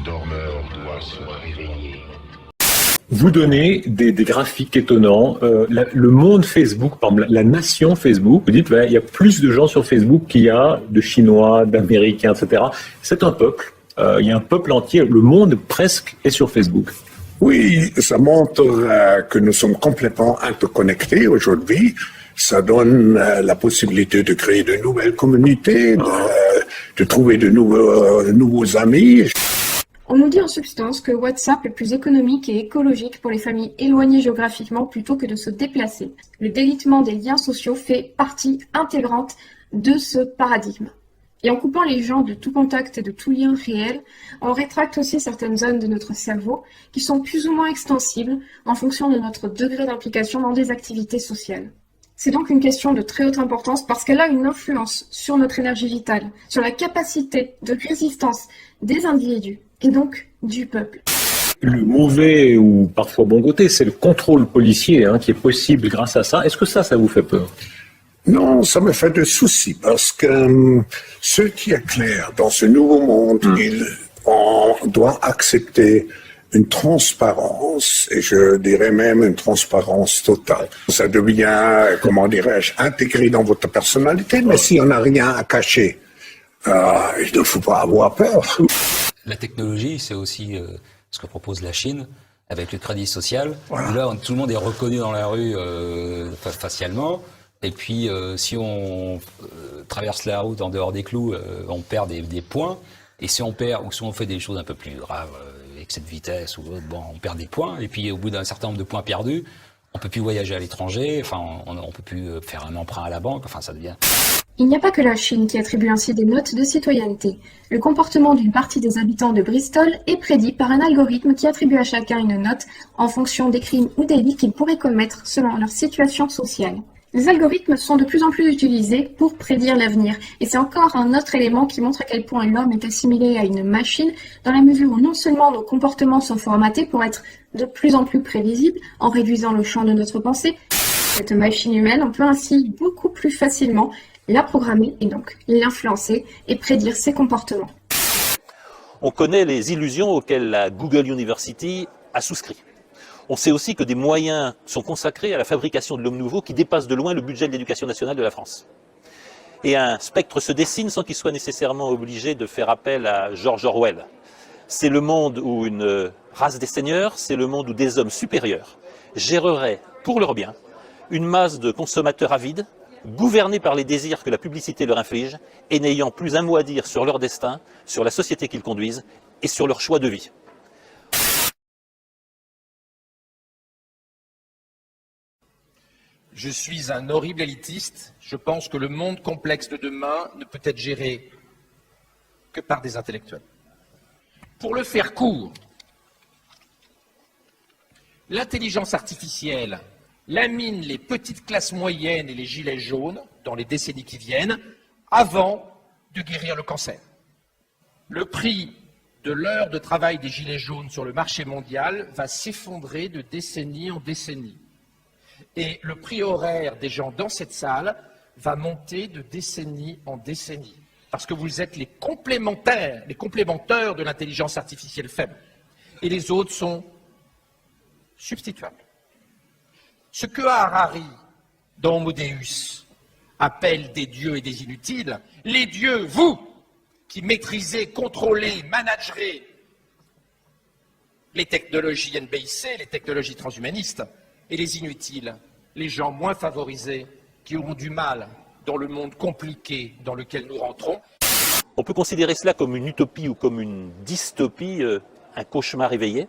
dormeur doit se réveiller. Vous donnez des graphiques étonnants. Le monde Facebook, par exemple, la nation Facebook, vous dites il y a plus de gens sur Facebook qu'il y a de Chinois, d'Américains, etc. C'est un peuple. Il y a un peuple entier. Le monde presque est sur Facebook. Oui, ça montre que nous sommes complètement interconnectés aujourd'hui. Ça donne la possibilité de créer de nouvelles communautés, de trouver de nouveaux amis. On nous dit en substance que WhatsApp est plus économique et écologique pour les familles éloignées géographiquement plutôt que de se déplacer. Le délitement des liens sociaux fait partie intégrante de ce paradigme. Et en coupant les gens de tout contact et de tout lien réel, on rétracte aussi certaines zones de notre cerveau qui sont plus ou moins extensibles en fonction de notre degré d'implication dans des activités sociales. C'est donc une question de très haute importance parce qu'elle a une influence sur notre énergie vitale, sur la capacité de résistance des individus et donc du peuple. Le mauvais ou parfois bon côté, c'est le contrôle policier qui est possible grâce à ça. Est-ce que ça vous fait peur ? Non, ça me fait de soucis parce que ce qui est clair dans ce nouveau monde, on doit accepter une transparence, et je dirais même une transparence totale. Ça devient, comment dirais-je, intégré dans votre personnalité, mais si on n'a rien à cacher, il ne faut pas avoir peur. La technologie, c'est aussi ce que propose la Chine avec le crédit social. Voilà. Où là, tout le monde est reconnu dans la rue facialement. Et puis, si on traverse la route en dehors des clous, on perd des points. Et si on perd, ou si on fait des choses un peu plus graves, excès de vitesse ou autre, on perd des points. Et puis, au bout d'un certain nombre de points perdus, on peut plus voyager à l'étranger. Enfin, on peut plus faire un emprunt à la banque. Enfin, ça devient. Il n'y a pas que la Chine qui attribue ainsi des notes de citoyenneté. Le comportement d'une partie des habitants de Bristol est prédit par un algorithme qui attribue à chacun une note en fonction des crimes ou délits qu'ils pourraient commettre selon leur situation sociale. Les algorithmes sont de plus en plus utilisés pour prédire l'avenir, et c'est encore un autre élément qui montre à quel point l'homme est assimilé à une machine, dans la mesure où non seulement nos comportements sont formatés pour être de plus en plus prévisibles, en réduisant le champ de notre pensée, cette machine humaine, on peut ainsi beaucoup plus facilement la programmer et donc l'influencer et prédire ses comportements. On connaît les illusions auxquelles la Google University a souscrit. On sait aussi que des moyens sont consacrés à la fabrication de l'homme nouveau qui dépasse de loin le budget de l'éducation nationale de la France. Et un spectre se dessine sans qu'il soit nécessairement obligé de faire appel à George Orwell. C'est le monde où une race des seigneurs, c'est le monde où des hommes supérieurs géreraient pour leur bien une masse de consommateurs avides, gouvernés par les désirs que la publicité leur inflige et n'ayant plus un mot à dire sur leur destin, sur la société qu'ils conduisent et sur leur choix de vie. Je suis un horrible élitiste. Je pense que le monde complexe de demain ne peut être géré que par des intellectuels. Pour le faire court, l'intelligence artificielle lamine les petites classes moyennes et les gilets jaunes dans les décennies qui viennent avant de guérir le cancer. Le prix de l'heure de travail des gilets jaunes sur le marché mondial va s'effondrer de décennie en décennie. Et le prix horaire des gens dans cette salle va monter de décennie en décennie. Parce que vous êtes les complémentaires, les complémentaires de l'intelligence artificielle faible. Et les autres sont substituables. Ce que Harari, dans Homo Deus, appelle des dieux et des inutiles, les dieux, vous, qui maîtrisez, contrôlez, managerez les technologies NBIC, les technologies transhumanistes, et les inutiles, les gens moins favorisés, qui auront du mal dans le monde compliqué dans lequel nous rentrons. On peut considérer cela comme une utopie ou comme une dystopie, un cauchemar éveillé.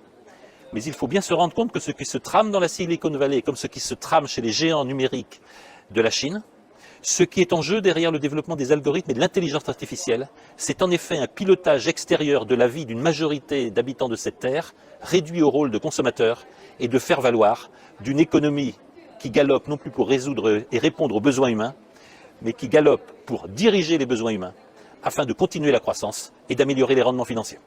Mais il faut bien se rendre compte que ce qui se trame dans la Silicon Valley, comme ce qui se trame chez les géants numériques de la Chine, ce qui est en jeu derrière le développement des algorithmes et de l'intelligence artificielle, c'est en effet un pilotage extérieur de la vie d'une majorité d'habitants de cette terre, réduit au rôle de consommateurs et de faire valoir d'une économie qui galope non plus pour résoudre et répondre aux besoins humains, mais qui galope pour diriger les besoins humains afin de continuer la croissance et d'améliorer les rendements financiers.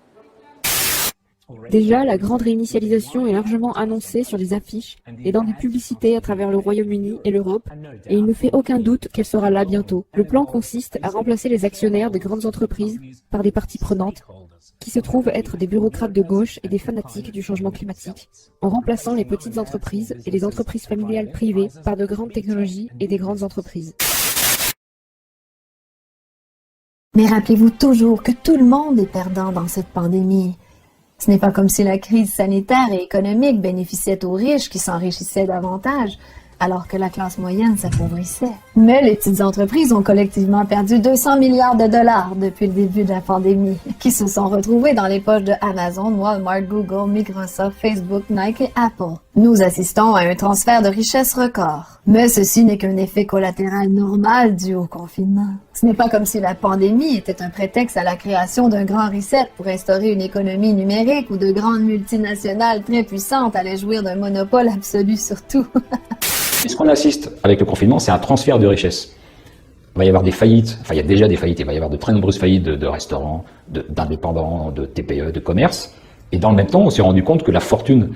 Déjà, la grande réinitialisation est largement annoncée sur des affiches et dans des publicités à travers le Royaume-Uni et l'Europe, et il ne fait aucun doute qu'elle sera là bientôt. Le plan consiste à remplacer les actionnaires des grandes entreprises par des parties prenantes, qui se trouvent être des bureaucrates de gauche et des fanatiques du changement climatique, en remplaçant les petites entreprises et les entreprises familiales privées par de grandes technologies et des grandes entreprises. Mais rappelez-vous toujours que tout le monde est perdant dans cette pandémie. Ce n'est pas comme si la crise sanitaire et économique bénéficiait aux riches qui s'enrichissaient davantage, alors que la classe moyenne s'appauvrissait. Mais les petites entreprises ont collectivement perdu 200 milliards de dollars depuis le début de la pandémie, qui se sont retrouvés dans les poches de Amazon, Walmart, Google, Microsoft, Facebook, Nike et Apple. Nous assistons à un transfert de richesse record. Mais ceci n'est qu'un effet collatéral normal dû au confinement. Ce n'est pas comme si la pandémie était un prétexte à la création d'un grand reset pour instaurer une économie numérique ou de grandes multinationales très puissantes allaient jouir d'un monopole absolu sur tout. Et ce qu'on assiste avec le confinement, c'est un transfert de richesse. Il va y avoir des faillites, enfin il y a déjà des faillites, il va y avoir de très nombreuses faillites de restaurants, d'indépendants, de TPE, de commerce. Et dans le même temps, on s'est rendu compte que la fortune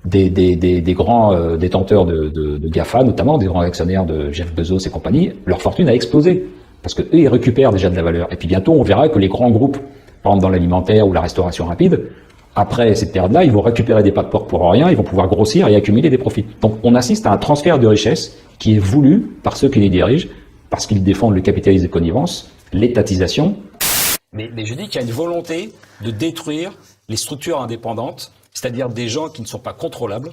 des grands détenteurs de GAFA, notamment des grands actionnaires de Jeff Bezos et compagnie, leur fortune a explosé. Parce que eux, ils récupèrent déjà de la valeur. Et puis bientôt, on verra que les grands groupes, par exemple dans l'alimentaire ou la restauration rapide, après cette période-là, ils vont récupérer des pas de porc pour rien, ils vont pouvoir grossir et accumuler des profits. Donc on assiste à un transfert de richesse qui est voulu par ceux qui les dirigent, parce qu'ils défendent le capitalisme de connivence, l'étatisation. Mais je dis qu'il y a une volonté de détruire les structures indépendantes, c'est-à-dire des gens qui ne sont pas contrôlables,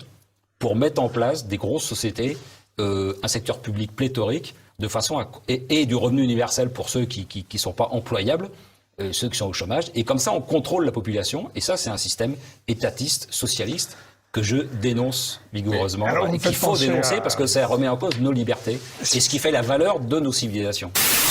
pour mettre en place des grosses sociétés, un secteur public pléthorique, de façon à, et du revenu universel pour ceux qui sont pas employables, ceux qui sont au chômage, et comme ça on contrôle la population, et ça c'est un système étatiste, socialiste, que je dénonce vigoureusement, et qu'il faut dénoncer parce que ça remet en cause nos libertés, et ce qui fait la valeur de nos civilisations.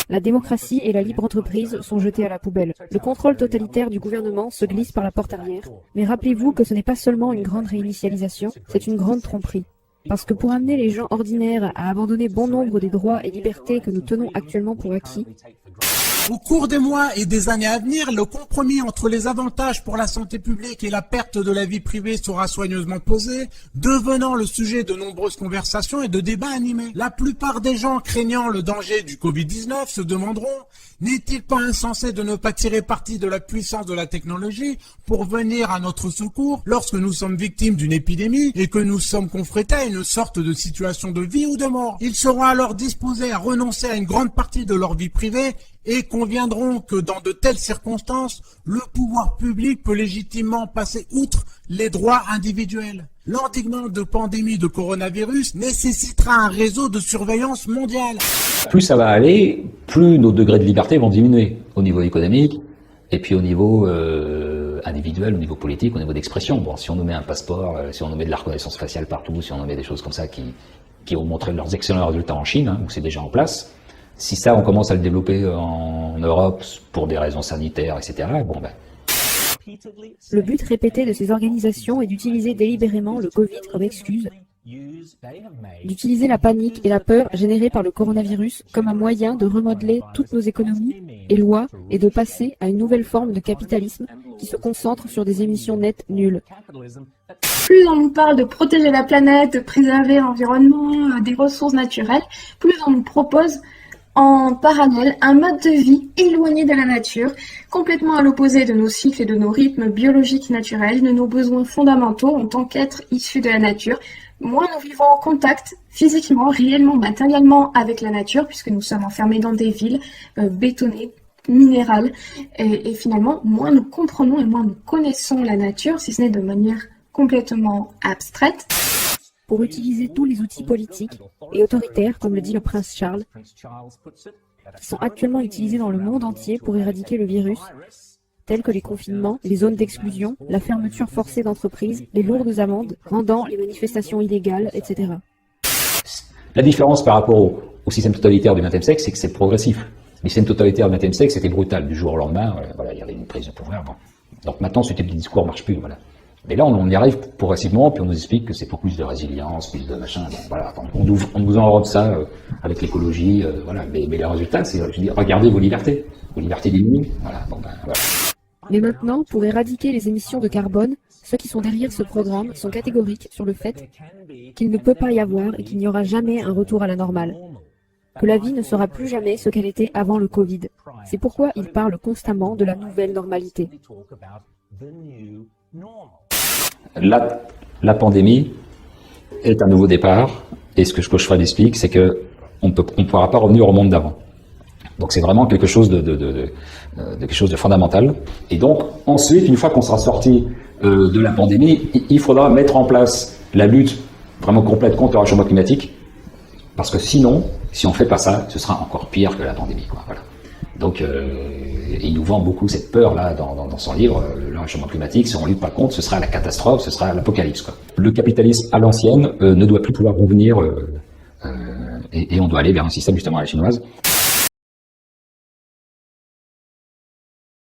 La démocratie et la libre entreprise sont jetées à la poubelle. Le contrôle totalitaire du gouvernement se glisse par la porte arrière. Mais rappelez-vous que ce n'est pas seulement une grande réinitialisation, c'est une grande tromperie. Parce que pour amener les gens ordinaires à abandonner bon nombre des droits et libertés que nous tenons actuellement pour acquis, au cours des mois et des années à venir, le compromis entre les avantages pour la santé publique et la perte de la vie privée sera soigneusement posé, devenant le sujet de nombreuses conversations et de débats animés. La plupart des gens craignant le danger du Covid-19 se demanderont, n'est-il pas insensé de ne pas tirer parti de la puissance de la technologie pour venir à notre secours lorsque nous sommes victimes d'une épidémie et que nous sommes confrontés à une sorte de situation de vie ou de mort? Ils seront alors disposés à renoncer à une grande partie de leur vie privée et conviendront que dans de telles circonstances, le pouvoir public peut légitimement passer outre les droits individuels. L'endiguement de pandémie de coronavirus nécessitera un réseau de surveillance mondiale. Plus ça va aller, plus nos degrés de liberté vont diminuer au niveau économique et puis au niveau individuel, au niveau politique, au niveau d'expression. Bon, si on nous met un passeport, si on nous met de la reconnaissance faciale partout, si on nous met des choses comme ça qui ont montré leurs excellents résultats en Chine, hein, où c'est déjà en place, si ça on commence à le développer en Europe pour des raisons sanitaires, etc., bon ben... Le but répété de ces organisations est d'utiliser délibérément le Covid comme excuse, d'utiliser la panique et la peur générées par le coronavirus comme un moyen de remodeler toutes nos économies et lois et de passer à une nouvelle forme de capitalisme qui se concentre sur des émissions nettes nulles. Plus on nous parle de protéger la planète, de préserver l'environnement, des ressources naturelles, plus on nous propose en parallèle un mode de vie éloigné de la nature, complètement à l'opposé de nos cycles et de nos rythmes biologiques naturels, de nos besoins fondamentaux en tant qu'êtres issus de la nature. Moins nous vivons en contact physiquement, réellement, matériellement avec la nature, puisque nous sommes enfermés dans des villes bétonnées, minérales, et finalement, moins nous comprenons et moins nous connaissons la nature, si ce n'est de manière complètement abstraite. Pour utiliser tous les outils politiques et autoritaires, comme le dit le prince Charles, qui sont actuellement utilisés dans le monde entier pour éradiquer le virus, tels que les confinements, les zones d'exclusion, la fermeture forcée d'entreprises, les lourdes amendes, rendant les manifestations illégales, etc. La différence par rapport au système totalitaire du XXe siècle, c'est que c'est progressif. Le système totalitaire du XXe siècle, c'était brutal. Du jour au lendemain, voilà, il y avait une prise de pouvoir. Bon. Donc maintenant, ce type de discours ne marche plus. Voilà. Mais là, on y arrive progressivement, puis on nous explique que c'est pour plus de résilience, plus de machin. Bon, voilà, on nous enrobe ça avec l'écologie, voilà. Mais le résultat, c'est, je dis, regardez vos libertés diminuent. Voilà. Bon, ben, voilà. Mais maintenant, pour éradiquer les émissions de carbone, ceux qui sont derrière ce programme sont catégoriques sur le fait qu'il ne peut pas y avoir et qu'il n'y aura jamais un retour à la normale. que la vie ne sera plus jamais ce qu'elle était avant le Covid. C'est pourquoi il parle constamment de la nouvelle normalité. La pandémie est un nouveau départ, et ce que Cocheval explique, c'est que on ne pourra pas revenir au monde d'avant. Donc c'est vraiment quelque chose quelque chose de fondamental. Et donc ensuite, une fois qu'on sera sorti de la pandémie, il faudra mettre en place la lutte vraiment complète contre le réchauffement climatique, parce que sinon, si on fait pas ça, ce sera encore pire que la pandémie, quoi. Voilà. Donc il nous vend beaucoup cette peur là dans son livre, le réchauffement climatique. Si on ne lutte pas contre, ce sera la catastrophe, ce sera l'apocalypse, quoi. Le capitalisme à l'ancienne ne doit plus pouvoir revenir et on doit aller vers un système justement à la chinoise.